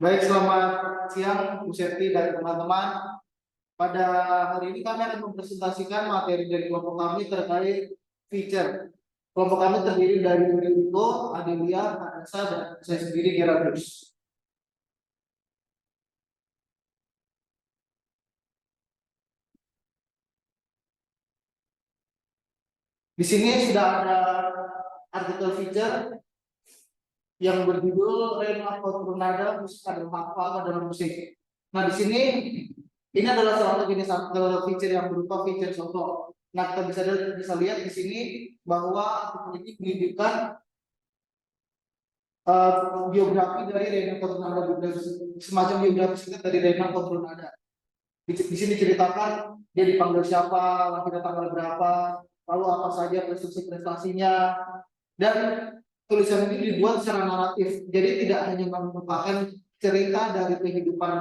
Baik, selamat siang Bu Septi dan teman-teman. Pada hari ini kami akan mempresentasikan materi dari kelompok kami terkait feature. Kelompok kami terdiri dari Rico, Adelia, Anissa, dan saya sendiri Gerardus. Di sini sudah ada artikel feature yang berjudul Rema Tornado Musik adalah apa dalam musik. Nah, di sini ini adalah salah satu jenis artikel feature yang berupa feature contoh. Nah, kita bisa lihat di sini bahwa artikel ini menyebutkan biografi dari Rema Tornado, semacam biografi singkat dari Rema Tornado. Di sini ceritakan dia dipanggil siapa, lahir tanggal berapa, lalu apa saja prestasi-prestasinya, dan tulisan ini dibuat secara naratif. Jadi tidak hanya merupakan cerita dari kehidupan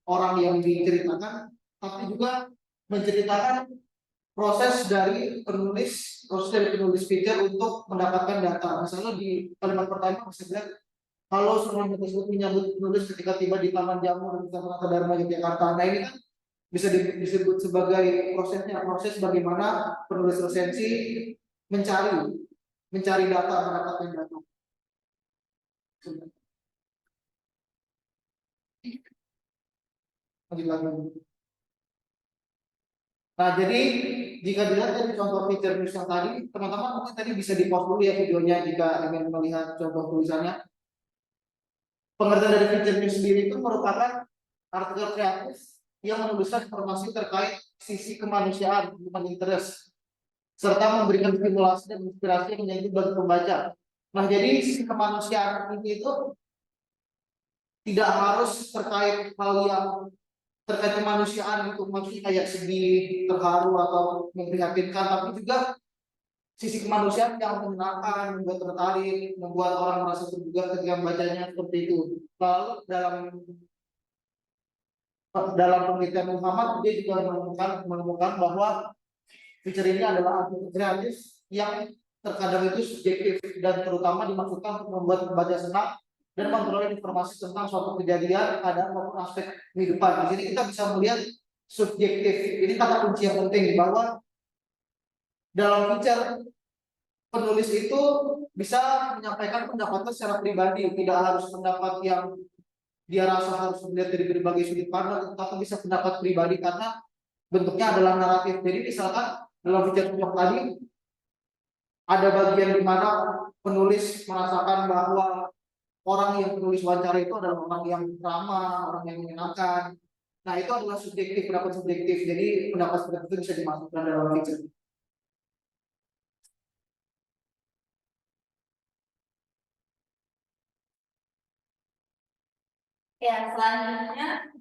orang yang diceritakan, tapi juga menceritakan proses dari penulis feature untuk mendapatkan data. Misalnya di kalimat pertama bisa bilang, kalau seorang tersebut menyambut penulis ketika tiba di Taman Jamu dan Kota Dharma Yogyakarta. Nah, ini kan bisa disebut sebagai proses bagaimana penulis resensi mencari mencari data, mendapatkan data. Nah, jadi jika dilihat dari contoh feature news yang tadi, teman-teman mungkin tadi bisa di-pause dulu ya videonya jika ingin melihat contoh tulisannya. Pengertian dari feature news sendiri itu merupakan artikel kreatif yang menuliskan informasi terkait sisi kemanusiaan, human interest, serta memberikan stimulasi dan inspirasi yang menjadi bagi pembaca. Nah, jadi sisi kemanusiaan ini itu tidak harus terkait hal yang terkait kemanusiaan untuk maksudnya kayak sedih, terharu atau memprihatinkan, tapi juga sisi kemanusiaan yang menyenangkan, membuat tertarik, membuat orang merasa tergugah ketika membacanya seperti itu. Lalu dalam penelitian Muhammad dia juga menemukan bahwa feature ini adalah artikel kreatif yang terkadang itu subjektif dan terutama dimaksudkan untuk membuat pembaca senang dan memperoleh informasi tentang suatu kejadian, keadaan maupun aspek kehidupan. Di sini kita bisa melihat subjektif. Ini kata kunci yang penting bahwa dalam feature penulis itu bisa menyampaikan pendapatnya secara pribadi, tidak harus pendapat yang dia rasa harus melihat dari berbagai sudut pandang, tetapi bisa pendapat pribadi karena bentuknya adalah naratif. Jadi misalkan dalam feature contoh tadi ada bagian di mana penulis merasakan bahwa orang yang penulis wawancara itu adalah orang yang ramah, orang yang menyenangkan. Nah, itu adalah subjektif, pendapat subjektif. Jadi pendapat seperti itu bisa dimasukkan dalam feature. Ya, selanjutnya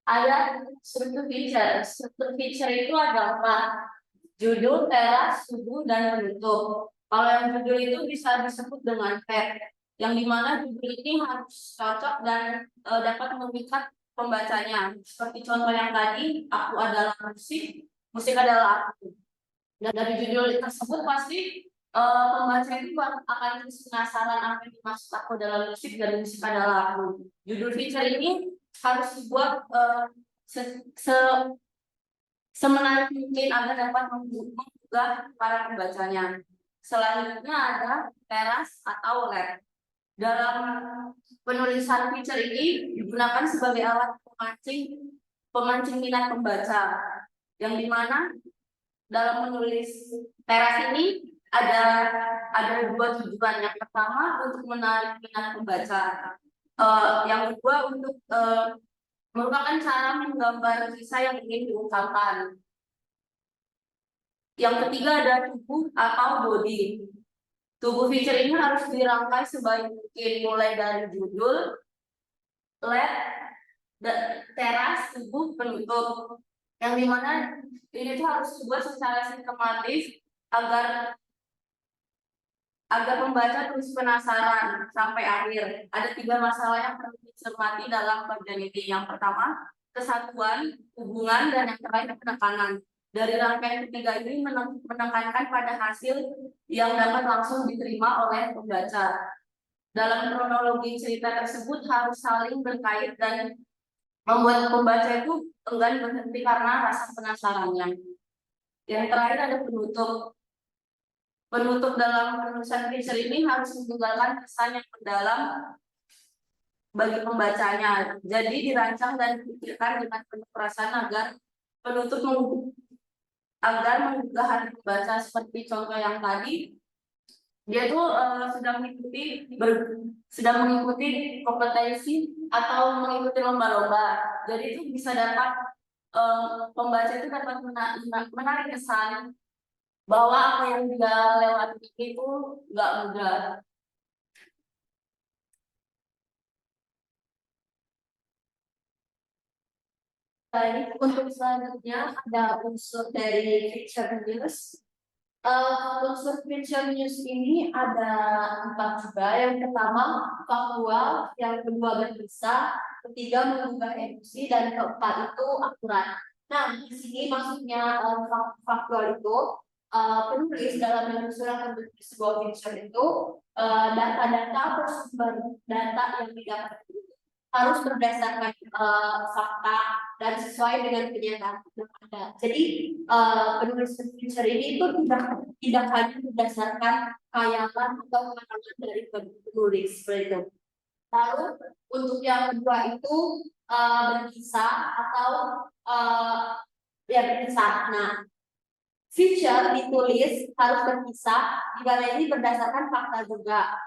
ada struktur feature. Struktur feature itu adalah judul, teras, subuh, dan penutup. Kalau yang judul itu bisa disebut dengan tag, yang dimana judul ini harus cocok dan dapat memikat pembacanya. Seperti contoh yang tadi, aku adalah musik, musik adalah aku. Dan dari judul tersebut pasti pembaca itu akan terus penasaran apa yang dimaksud aku dalam musik dan musik adalah aku. Judul feature ini harus dibuat semenarik mungkin agar dapat menggugah para pembacanya. Selanjutnya ada teras atau lab. Dalam penulisan feature ini digunakan sebagai alat pemancing minat pembaca, yang dimana dalam menulis teras ini ada dua tujuan. Yang pertama untuk menarik minat pembaca, yang kedua untuk merupakan cara menggambar kisah yang ingin diungkapkan. Yang ketiga ada tubuh atau body. Tubuh feature ini harus dirangkai sebaik mungkin, mulai dari judul, lab, teras, tubuh, penutup. Yang dimana ini tuh harus dibuat secara sistematis agar pembaca terus penasaran sampai akhir. Ada 3 masalah yang perlu dicermati dalam bagian ini. Yang pertama, kesatuan, hubungan, dan yang terakhir penekanan. Dari rangkaian ketiga ini menekankan pada hasil yang dapat langsung diterima oleh pembaca. dalam kronologi cerita tersebut harus saling berkait dan membuat pembaca itu enggan berhenti karena rasa penasarannya. Yang terakhir ada penutup. Penutup dalam penulisan feature ini harus meninggalkan kesan yang mendalam bagi pembacanya. Jadi dirancang dan dipikirkan dengan penuh perasaan agar penutup agar menggugah hati pembaca, seperti contoh yang tadi. Dia tuh sudah mengikuti kompetensi atau mengikuti lomba-lomba. Jadi itu bisa dapat pembaca itu dapat menarik kesan bahwa apa yang dia lewati itu nggak mudah. Baik, untuk selanjutnya ada unsur dari feature news. Unsur feature news ini ada 4 juga. Yang pertama faktual, yang kedua berkisah, ketiga menggugah emosi, dan keempat itu akurat. Nah, di sini maksudnya faktual itu penulis dalam menyusun sebuah feature itu data-data atau sumber data yang didapat itu harus berdasarkan fakta dan sesuai dengan kenyataan yang ada. Jadi penulis feature ini itu tidak hanya berdasarkan khayalan atau pengalaman dari penulis seperti itu. Lalu untuk yang kedua itu berkisah atau ya berkisah. Nah, feature ditulis harus berkisah, di mana ini berdasarkan fakta juga.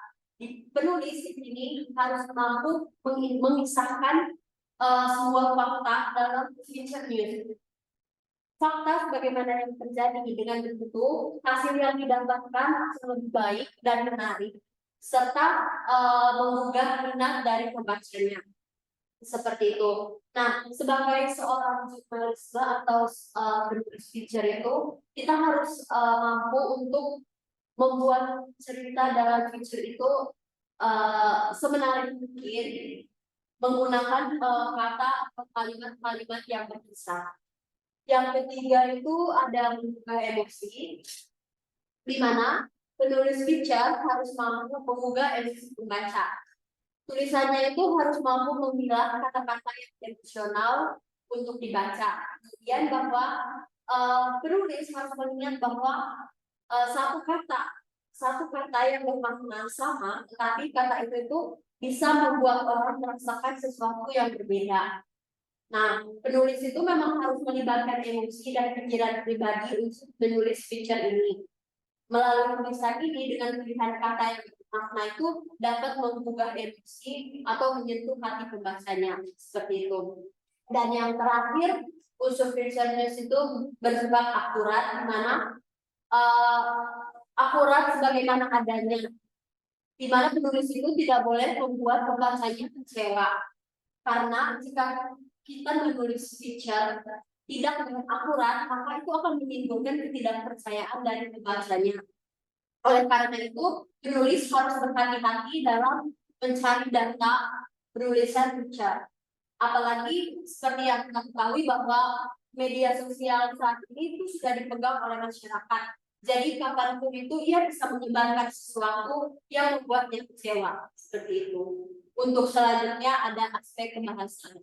Penulis ini harus mampu mengisahkan sebuah fakta dalam feature news. Fakta sebagaimana yang terjadi, dengan begitu hasil yang didapatkan akan lebih baik dan menarik, serta menggugah minat dari pembacanya. Seperti itu. Nah, sebagai seorang jurnalis atau penulis feature itu, kita harus mampu untuk membuat cerita dalam feature itu semenarik mungkin, menggunakan kata atau kalimat-kalimat yang berkisah. Yang ketiga itu ada menggugah emosi, di mana penulis feature harus mampu menggugah emosi pembaca. Tulisannya itu harus mampu memilah kata-kata yang emosional untuk dibaca. Kemudian bahwa penulis harus mengingat bahwa satu kata yang bermakna sama, tetapi kata itu bisa membuat orang merasakan sesuatu yang berbeda. Nah, penulis itu memang harus melibatkan emosi dan pikiran pribadi untuk menulis feature ini. Melalui tulisan ini dengan pilihan kata yang bermakna itu dapat menggugah emosi atau menyentuh hati pembacanya, seperti itu. Dan yang terakhir, unsur feature news itu bersifat akurat, di mana akurat sebagaimana adanya, di mana penulis itu tidak boleh membuat pembacanya kecewa. Karena jika kita menulis feature tidak dengan akurat, maka itu akan menimbulkan ketidakpercayaan dari pembacanya. Oleh karena itu, penulis harus berhati-hati dalam mencari data penulisan feature. Apalagi seperti yang kita ketahui bahwa media sosial saat ini itu sudah dipegang oleh masyarakat. Jadi kapanpun itu ia bisa menyebarkan sesuatu yang membuatnya kecewa. Seperti itu. Untuk selanjutnya ada aspek kebahasaan.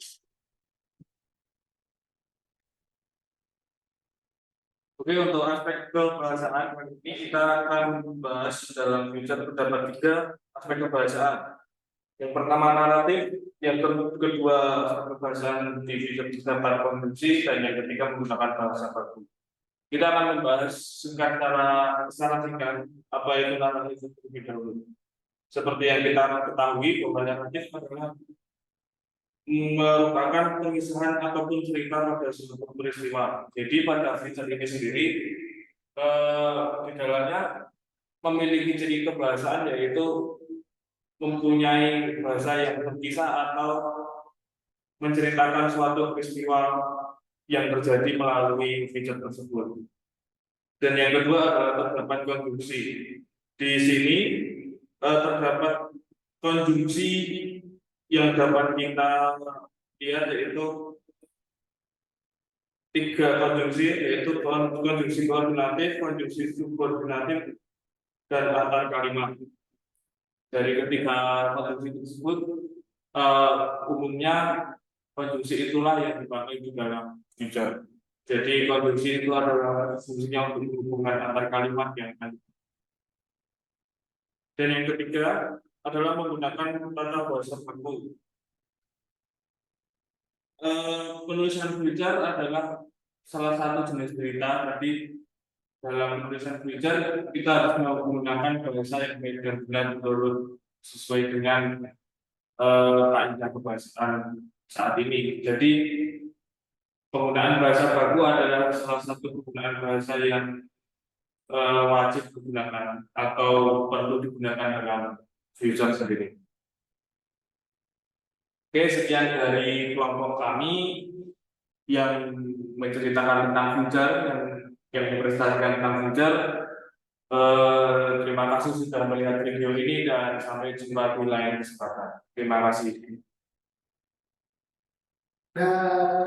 Oke, untuk aspek kebahasaan ini kita akan membahas dalam feature terdapat 3 aspek kebahasaan. Yang pertama naratif, yang kedua aspek kebahasaan di feature terdapat konvensi, dan yang ketiga menggunakan bahasa baku. Kita akan membahas secara singkat apa itu naratif terlebih dahulu. Seperti yang kita ketahui bahwa naratif adalah merupakan pengisahan ataupun cerita pada suatu peristiwa. Jadi pada feature ini sendiri di dalamnya memiliki ciri kebahasaan, yaitu mempunyai bahasa yang berkisah atau menceritakan suatu peristiwa yang terjadi melalui feature tersebut. Dan yang kedua adalah terdapat konjungsi. Di sini terdapat konjungsi yang dapat kita lihat, yaitu 3 konjungsi, yaitu konjungsi koordinatif, konjungsi subordinatif, dan antar kalimat. Dari ketiga konstruksi tersebut, umumnya konstruksi itulah yang dipakai di dalam future. Jadi konstruksi itu adalah fungsinya untuk menghubungkan antar kalimat yang ada. Dan yang ketiga adalah menggunakan tata bahasa baku. Penulisan future adalah salah satu jenis berita. Jadi dalam penulisan future kita harus menggunakan bahasa yang baik dan benar menurut sesuai dengan kaidah kebahasaan saat ini. Jadi penggunaan bahasa baku adalah salah satu penggunaan bahasa yang wajib digunakan atau perlu digunakan dalam future sendiri. Oke, sekian dari kelompok kami yang menceritakan tentang future, yang mempresentasikan tentang future. Terima kasih sudah melihat video ini dan sampai jumpa di lain kesempatan. Terima kasih. Nah.